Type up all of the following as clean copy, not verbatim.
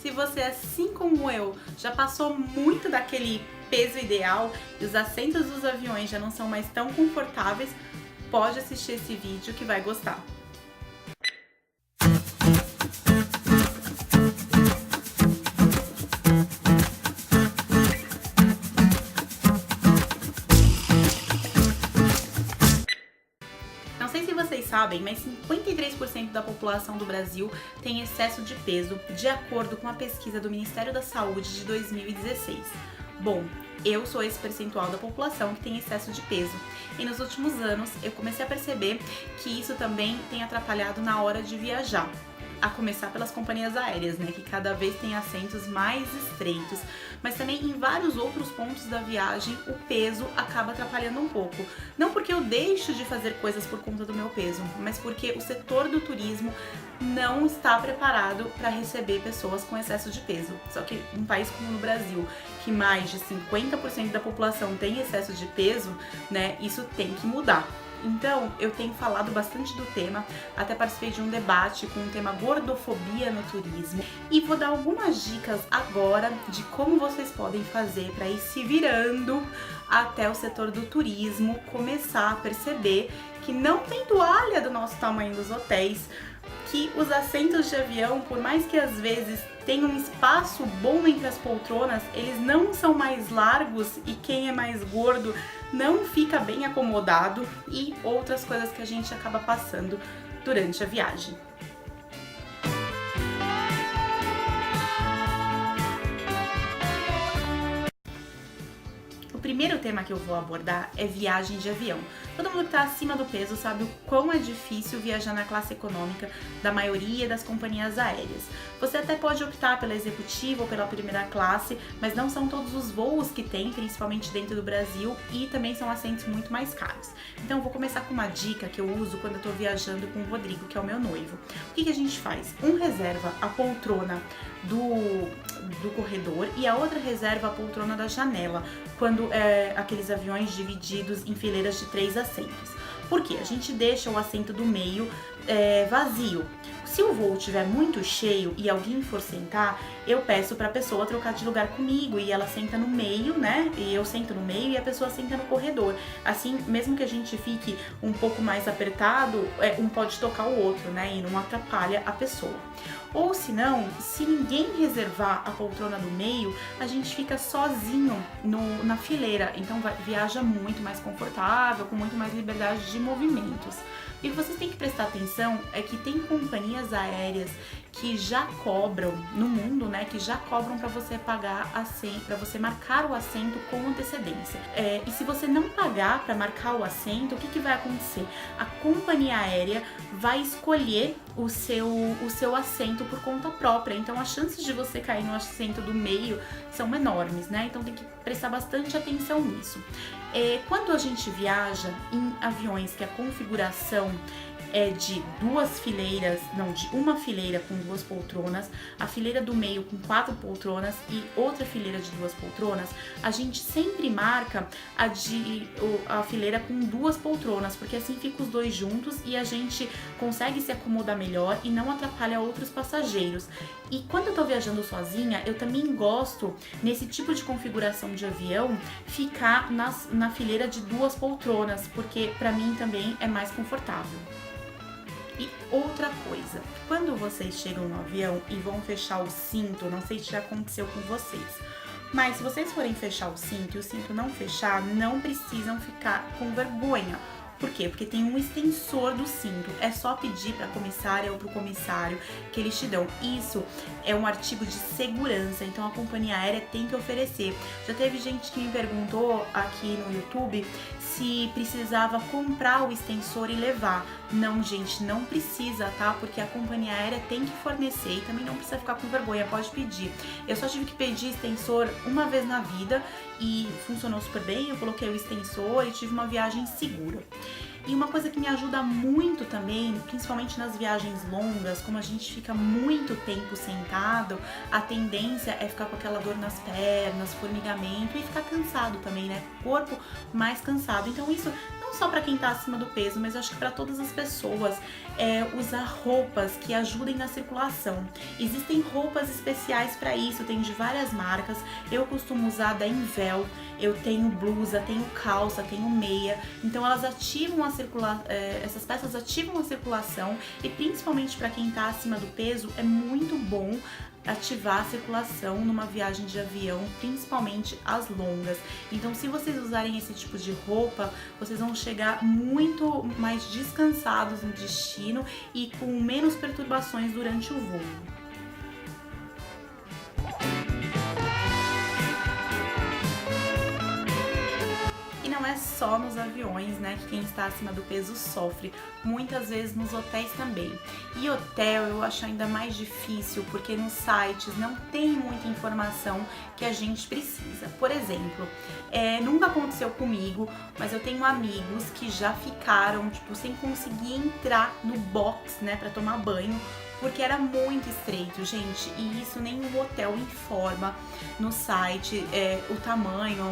Se você, assim como eu, já passou muito daquele peso ideal e os assentos dos aviões já não são mais tão confortáveis, pode assistir esse vídeo que vai gostar. Não sei se vocês sabem, mas 53% da população do Brasil tem excesso de peso, de acordo com a pesquisa do Ministério da Saúde de 2016. Bom, eu sou esse percentual da população que tem excesso de peso. E nos últimos anos eu comecei a perceber que isso também tem atrapalhado na hora de viajar. A começar pelas companhias aéreas, né, que cada vez tem assentos mais estreitos, mas também em vários outros pontos da viagem o peso acaba atrapalhando um pouco. Não porque eu deixo de fazer coisas por conta do meu peso, mas porque o setor do turismo não está preparado para receber pessoas com excesso de peso. Só que um país como o Brasil, que mais de 50% da população tem excesso de peso, né, isso tem que mudar. Então, eu tenho falado bastante do tema, até participei de um debate com o tema gordofobia no turismo e vou dar algumas dicas agora de como vocês podem fazer para ir se virando até o setor do turismo começar a perceber que não tem toalha do nosso tamanho dos hotéis, que os assentos de avião, por mais que às vezes tenham um espaço bom entre as poltronas, eles não são mais largos e quem é mais gordo não fica bem acomodado e outras coisas que a gente acaba passando durante a viagem. O primeiro tema que eu vou abordar é viagem de avião. Todo mundo que está acima do peso sabe o quão é difícil viajar na classe econômica da maioria das companhias aéreas. Você até pode optar pela executiva ou pela primeira classe, mas não são todos os voos que tem, principalmente dentro do Brasil, e também são assentos muito mais caros. Então eu vou começar com uma dica que eu uso quando eu estou viajando com o Rodrigo, que é o meu noivo. O que a gente faz? Um reserva a poltrona do corredor e a outra reserva a poltrona da janela, quando aqueles aviões divididos em fileiras de 3 assentos. Por quê? A gente deixa o assento do meio vazio. Se o voo estiver muito cheio e alguém for sentar, eu peço para a pessoa trocar de lugar comigo e ela senta no meio, né? E eu sento no meio e a pessoa senta no corredor. Assim, mesmo que a gente fique um pouco mais apertado, um pode tocar o outro, né? E não atrapalha a pessoa. Ou se não, se ninguém reservar a poltrona do meio, a gente fica sozinho na fileira. Então viaja muito mais confortável, com muito mais liberdade de movimentos. E o que vocês têm que prestar atenção é que tem companhias aéreas que já cobram no mundo, né, que já cobram para você pagar assento, para você marcar o assento com antecedência. E se você não pagar para marcar o assento, o que vai acontecer? A companhia aérea vai escolher o seu assento por conta própria. Então as chances de você cair no assento do meio são enormes, né? Então tem que prestar bastante atenção nisso. Quando a gente viaja em aviões que a configuração é de uma fileira com 2 poltronas, a fileira do meio com 4 poltronas e outra fileira de 2 poltronas, a gente sempre marca a fileira com 2 poltronas, porque assim fica os dois juntos e a gente consegue se acomodar melhor e não atrapalha outros passageiros. E quando eu tô viajando sozinha, eu também gosto, nesse tipo de configuração de avião, ficar na fileira de 2 poltronas, porque pra mim também é mais confortável. E outra coisa, quando vocês chegam no avião e vão fechar o cinto, não sei se já aconteceu com vocês, mas se vocês forem fechar o cinto e o cinto não fechar, não precisam ficar com vergonha. Por quê? Porque tem um extensor do cinto. É só pedir para a comissária ou para o comissário que eles te dão. Isso é um artigo de segurança, então a companhia aérea tem que oferecer. Já teve gente que me perguntou aqui no YouTube se precisava comprar o extensor e levar. Não, gente, não precisa, tá? Porque a companhia aérea tem que fornecer e também não precisa ficar com vergonha, pode pedir. Eu só tive que pedir extensor uma vez na vida e funcionou super bem, eu coloquei o extensor e tive uma viagem segura. E uma coisa que me ajuda muito também, principalmente nas viagens longas, como a gente fica muito tempo sentado, a tendência é ficar com aquela dor nas pernas, formigamento e ficar cansado também, né? Corpo mais cansado. Então isso não não só para quem tá acima do peso, mas acho que para todas as pessoas, usar roupas que ajudem na circulação. Existem roupas especiais para isso, tem de várias marcas. Eu costumo usar da Invel, eu tenho blusa, tenho calça, tenho meia. Então elas ativam a essas peças ativam a circulação e principalmente para quem tá acima do peso é muito bom ativar a circulação numa viagem de avião, principalmente as longas. Então, se vocês usarem esse tipo de roupa, vocês vão chegar muito mais descansados no destino e com menos perturbações durante o voo. Não é só nos aviões, né, que quem está acima do peso sofre, muitas vezes nos hotéis também. E hotel eu acho ainda mais difícil, porque nos sites não tem muita informação que a gente precisa. Por exemplo, nunca aconteceu comigo, mas eu tenho amigos que já ficaram, tipo, sem conseguir entrar no box, né, pra tomar banho, porque era muito estreito, gente, e isso nenhum hotel informa no site, o tamanho,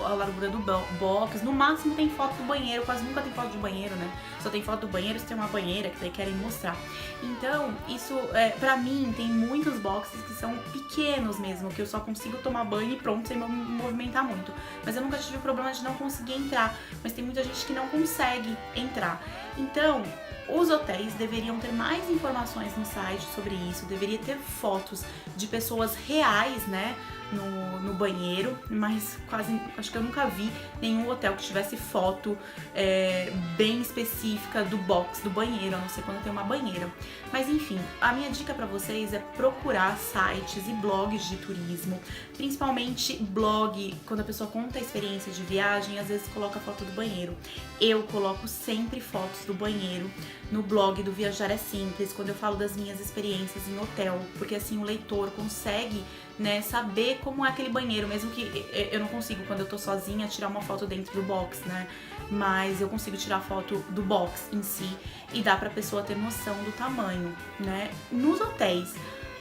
a largura do box. No máximo tem foto do banheiro, quase nunca tem foto de banheiro, né? Só tem foto do banheiro se tem uma banheira que daí querem mostrar. Então, isso, pra mim, tem muitos boxes que são pequenos mesmo, que eu só consigo tomar banho e pronto, sem me movimentar muito. Mas eu nunca tive problema de não conseguir entrar, mas tem muita gente que não consegue entrar. Então, os hotéis deveriam ter mais informações no site sobre isso, deveria ter fotos de pessoas reais, né, no banheiro, mas acho que eu nunca vi nenhum hotel que tivesse foto bem específica do box, do banheiro, a não ser quando tem uma banheira. Mas enfim, a minha dica pra vocês é procurar sites e blogs de turismo, principalmente blog, quando a pessoa conta a experiência de viagem, às vezes coloca a foto do banheiro. Eu coloco sempre fotos do banheiro no blog do Viajar é Simples, quando eu falo das minhas experiências em hotel, porque assim o leitor consegue, né, saber como é aquele banheiro, mesmo que eu não consigo, quando eu tô sozinha, tirar uma foto dentro do box, né, mas eu consigo tirar foto do box em si e dá pra pessoa ter noção do tamanho, né. Nos hotéis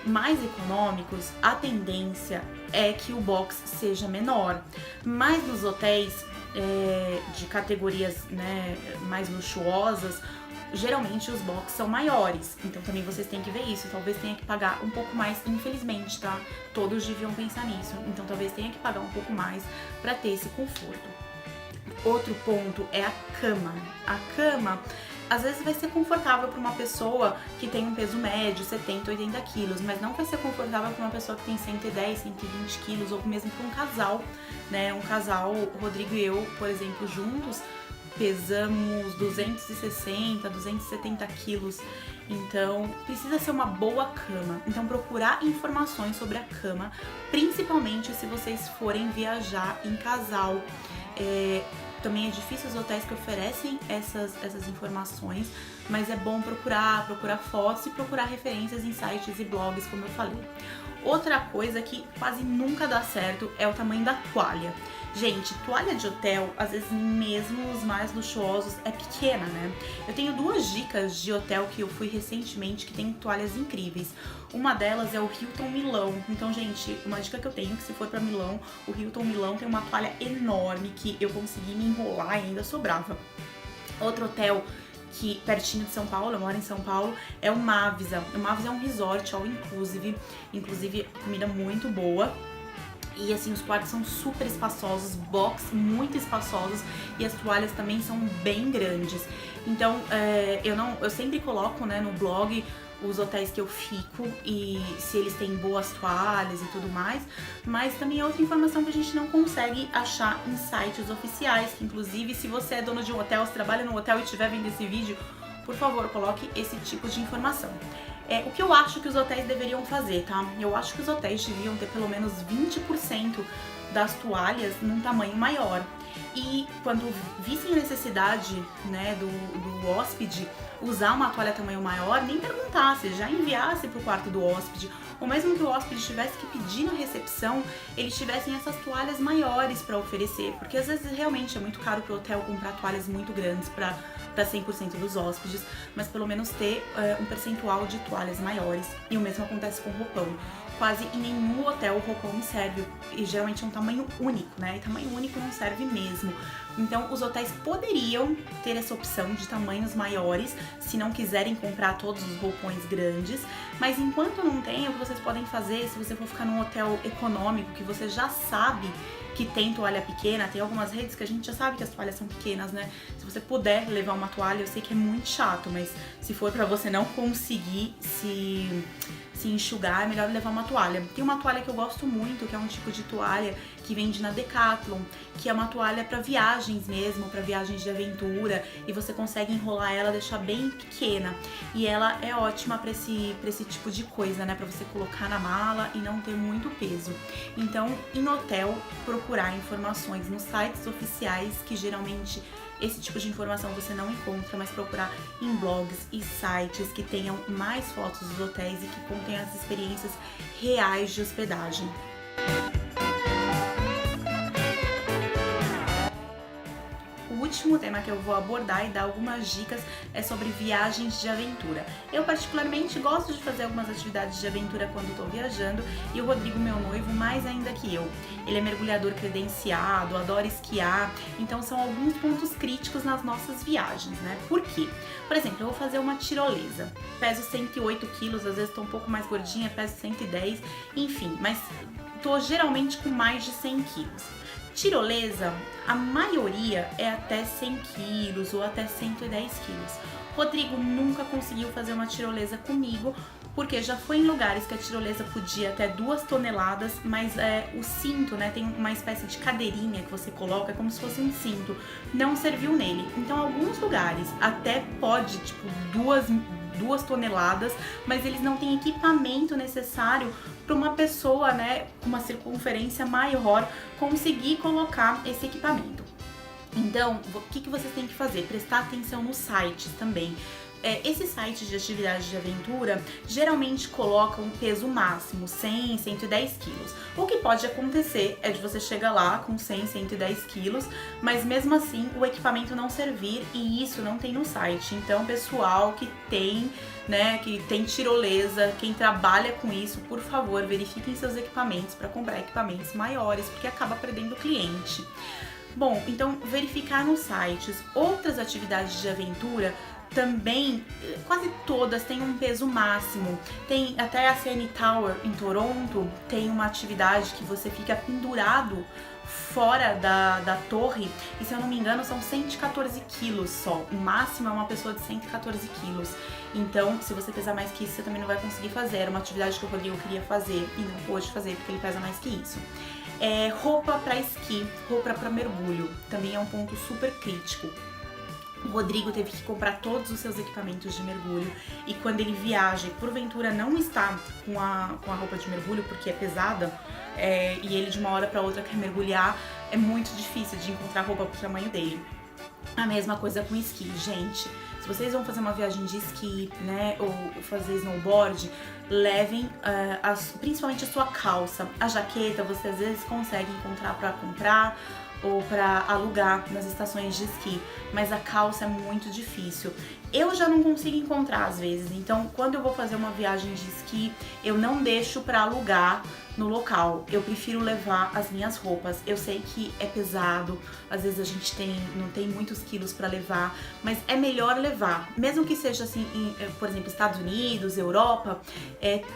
mais econômicos, a tendência é que o box seja menor, mas nos hotéis de categorias, né, mais luxuosas, geralmente os box são maiores, então também vocês têm que ver isso, talvez tenha que pagar um pouco mais, infelizmente, tá? Todos deviam pensar nisso, então talvez tenha que pagar um pouco mais pra ter esse conforto. Outro ponto é a cama. A cama, às vezes vai ser confortável para uma pessoa que tem um peso médio, 70, 80 quilos, mas não vai ser confortável para uma pessoa que tem 110, 120 quilos, ou mesmo para um casal, né? Um casal, o Rodrigo e eu, por exemplo, juntos, pesamos 260, 270 quilos, então precisa ser uma boa cama. Então procurar informações sobre a cama, principalmente se vocês forem viajar em casal. Também é difícil os hotéis que oferecem essas informações, mas é bom procurar fotos e procurar referências em sites e blogs, como eu falei. Outra coisa que quase nunca dá certo é o tamanho da toalha. Gente, toalha de hotel, às vezes mesmo os mais luxuosos, é pequena, né? Eu tenho duas dicas de hotel que eu fui recentemente que tem toalhas incríveis. Uma delas é o Hilton Milão. Então, gente, uma dica que eu tenho, que se for pra Milão, o Hilton Milão tem uma toalha enorme que eu consegui me enrolar e ainda sobrava. Outro hotel que pertinho de São Paulo, eu moro em São Paulo, é o Mavisa. O Mavisa é um resort all inclusive comida muito boa. E assim, os quartos são super espaçosos, box muito espaçosos e as toalhas também são bem grandes. Então, eu sempre coloco, né, no blog os hotéis que eu fico e se eles têm boas toalhas e tudo mais, mas também é outra informação que a gente não consegue achar em sites oficiais, que inclusive se você é dono de um hotel, se trabalha no hotel e estiver vendo esse vídeo, por favor, coloque esse tipo de informação. O que eu acho que os hotéis deveriam fazer, tá? Eu acho que os hotéis deviam ter pelo menos 20% das toalhas num tamanho maior. E quando vissem a necessidade, né, do hóspede usar uma toalha tamanho maior, nem perguntasse, já enviasse pro quarto do hóspede, ou mesmo que o hóspede tivesse que pedir na recepção, eles tivessem essas toalhas maiores para oferecer, porque às vezes realmente é muito caro pro hotel comprar toalhas muito grandes para 100% dos hóspedes, mas pelo menos ter um percentual de toalhas maiores. E o mesmo acontece com o roupão. Quase em nenhum hotel o roupão serve, e geralmente é um tamanho único, né? E tamanho único não serve mesmo. Então os hotéis poderiam ter essa opção de tamanhos maiores, se não quiserem comprar todos os roupões grandes, mas enquanto não tem, o que vocês podem fazer, se você for ficar num hotel econômico, que você já sabe que tem toalha pequena, tem algumas redes que a gente já sabe que as toalhas são pequenas, né? Se você puder levar uma toalha, eu sei que é muito chato, mas se for pra você não conseguir se enxugar, é melhor levar uma toalha. Tem uma toalha que eu gosto muito, que é um tipo de toalha que vende na Decathlon, que é uma toalha pra viagens mesmo, pra viagens de aventura, e você consegue enrolar ela, deixar bem pequena. E ela é ótima pra esse tipo de coisa, né? Pra você colocar na mala e não ter muito peso. Então, em hotel, procurar informações nos sites oficiais, que geralmente esse tipo de informação você não encontra, mas procurar em blogs e sites que tenham mais fotos dos hotéis e que contenham as experiências reais de hospedagem. O último tema que eu vou abordar e dar algumas dicas é sobre viagens de aventura. Eu particularmente gosto de fazer algumas atividades de aventura quando estou viajando, e o Rodrigo, meu noivo, mais ainda que eu. Ele é mergulhador credenciado, adora esquiar, então são alguns pontos críticos nas nossas viagens, né? Por quê? Por exemplo, eu vou fazer uma tirolesa. Peso 108 quilos, às vezes estou um pouco mais gordinha, peso 110, enfim, mas estou geralmente com mais de 100 quilos. Tirolesa, a maioria é até 100 quilos ou até 110 quilos. Rodrigo nunca conseguiu fazer uma tirolesa comigo, porque já foi em lugares que a tirolesa podia até 2 toneladas, mas o cinto, né, tem uma espécie de cadeirinha que você coloca, como se fosse um cinto, não serviu nele. Então, alguns lugares até pode, tipo, 2 toneladas, mas eles não têm equipamento necessário para uma pessoa, né, com uma circunferência maior conseguir colocar esse equipamento. Então, o que vocês têm que fazer? Prestar atenção nos sites também. Esses sites de atividade de aventura geralmente colocam um peso máximo, 100, 110 quilos. O que pode acontecer é de você chegar lá com 100, 110 quilos, mas mesmo assim o equipamento não servir, e isso não tem no site. Então, pessoal que tem, né, que tem tirolesa, quem trabalha com isso, por favor, verifiquem seus equipamentos para comprar equipamentos maiores, porque acaba perdendo o cliente. Bom, então verificar nos sites. Outras atividades de aventura também, quase todas têm um peso máximo. Tem até a CN Tower em Toronto, tem uma atividade que você fica pendurado fora da torre, e se eu não me engano são 114 quilos só. O máximo é uma pessoa de 114 quilos. Então, se você pesar mais que isso, você também não vai conseguir fazer. Era uma atividade que o Rodrigo queria fazer e não pôde fazer porque ele pesa mais que isso. Roupa para esqui, roupa para mergulho, também é um ponto super crítico. O Rodrigo teve que comprar todos os seus equipamentos de mergulho, e quando ele viaja e porventura não está com a roupa de mergulho porque é pesada, e ele de uma hora para outra quer mergulhar, é muito difícil de encontrar roupa pro tamanho dele. A mesma coisa com esqui, gente. Se vocês vão fazer uma viagem de esqui, né, ou fazer snowboard, levem principalmente a sua calça. A jaqueta você às vezes consegue encontrar para comprar ou para alugar nas estações de esqui, mas a calça é muito difícil. Eu já não consigo encontrar às vezes, então quando eu vou fazer uma viagem de esqui, eu não deixo para alugar no local. Eu prefiro levar as minhas roupas. Eu sei que é pesado, às vezes a gente não tem muitos quilos para levar, mas é melhor levar. Mesmo que seja assim, por exemplo, Estados Unidos, Europa,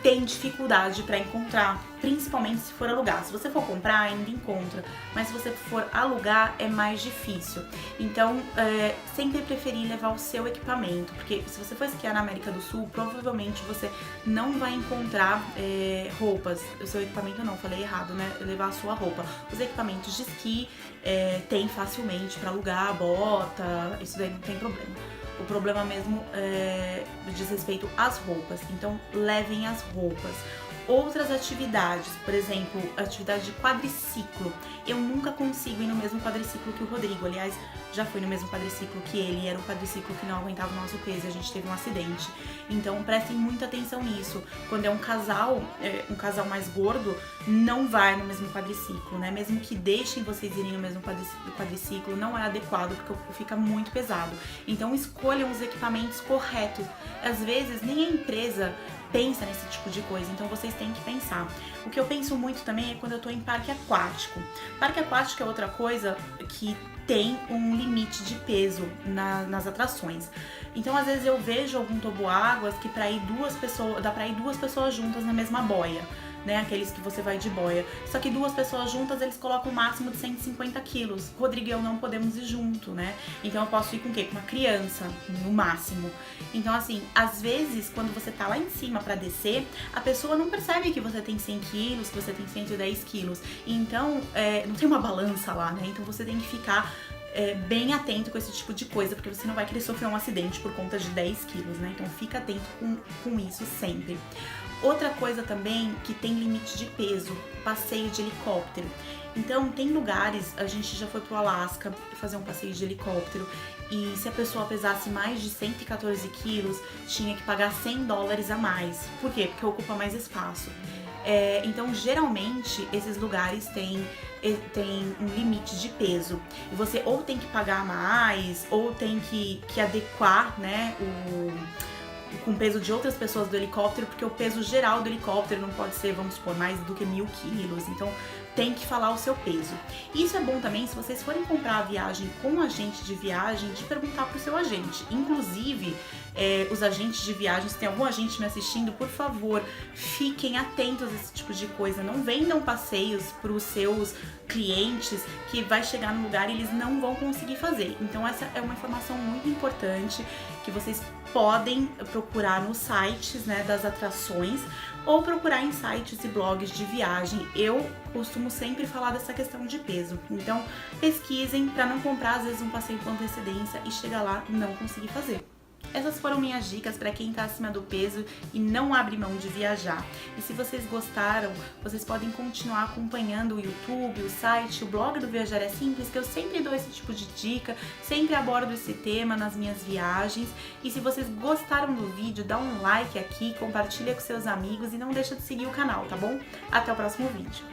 tem dificuldade para encontrar, principalmente se for alugar. Se você for comprar, ainda encontra, mas se você for alugar, é mais difícil. Então, sempre preferir levar o seu equipamento, porque se você for esquiar na América do Sul, provavelmente você não vai encontrar roupas. O seu equipamento não, falei errado, né? Levar a sua roupa. Os equipamentos de esqui tem facilmente para alugar, bota, isso daí não tem problema. O problema mesmo diz respeito às roupas, então levem as roupas. Outras atividades, por exemplo, atividade de quadriciclo. Eu nunca consigo ir no mesmo quadriciclo que o Rodrigo. Aliás, já fui no mesmo quadriciclo que ele. Era um quadriciclo que não aguentava o nosso peso e a gente teve um acidente. Então prestem muita atenção nisso. Quando é um casal mais gordo, não vai no mesmo quadriciclo, né? Mesmo que deixem vocês irem no mesmo quadriciclo, não é adequado porque fica muito pesado. Então escolham os equipamentos corretos. Às vezes nem a empresa pensa nesse tipo de coisa, então vocês têm que pensar. O que eu penso muito também é quando eu tô em parque aquático. Parque aquático é outra coisa que tem um limite de peso nas atrações. Então, às vezes eu vejo algum toboáguas que dá pra ir duas pessoas juntas na mesma boia, né? Aqueles que você vai de boia. Só que duas pessoas juntas, eles colocam um máximo de 150 quilos. Rodrigo e eu não podemos ir junto, né? Então eu posso ir com o quê? Com uma criança, no máximo. Então, assim, às vezes, quando você tá lá em cima pra descer, a pessoa não percebe que você tem 100 quilos, que você tem 110 quilos. Então, não tem uma balança lá, né? Então você tem que ficar bem atento com esse tipo de coisa, porque você não vai querer sofrer um acidente por conta de 10 quilos, né? Então fica atento com isso sempre. Outra coisa também que tem limite de peso, passeio de helicóptero. Então tem lugares, a gente já foi pro Alasca fazer um passeio de helicóptero e se a pessoa pesasse mais de 114 quilos, tinha que pagar $100 a mais. Por quê? Porque ocupa mais espaço. Então, geralmente, esses lugares têm um limite de peso. E você ou tem que pagar mais, ou tem que adequar, né, com o peso de outras pessoas do helicóptero, porque o peso geral do helicóptero não pode ser, vamos supor, mais do que 1.000 quilos. Então, tem que falar o seu peso. E isso é bom também, se vocês forem comprar a viagem com um agente de viagem, de perguntar pro seu agente. Inclusive, os agentes de viagem, se tem algum agente me assistindo, por favor, fiquem atentos a esse tipo de coisa. Não vendam passeios pros seus clientes que vai chegar no lugar e eles não vão conseguir fazer. Então essa é uma informação muito importante que vocês podem procurar nos sites, né, das atrações ou procurar em sites e blogs de viagem. Eu costumo sempre falar dessa questão de peso. Então pesquisem para não comprar às vezes um passeio com antecedência e chegar lá e não conseguir fazer. Essas foram minhas dicas para quem está acima do peso e não abre mão de viajar. E se vocês gostaram, vocês podem continuar acompanhando o YouTube, o site, o blog do Viajar é Simples, que eu sempre dou esse tipo de dica, sempre abordo esse tema nas minhas viagens. E se vocês gostaram do vídeo, dá um like aqui, compartilha com seus amigos e não deixa de seguir o canal, tá bom? Até o próximo vídeo.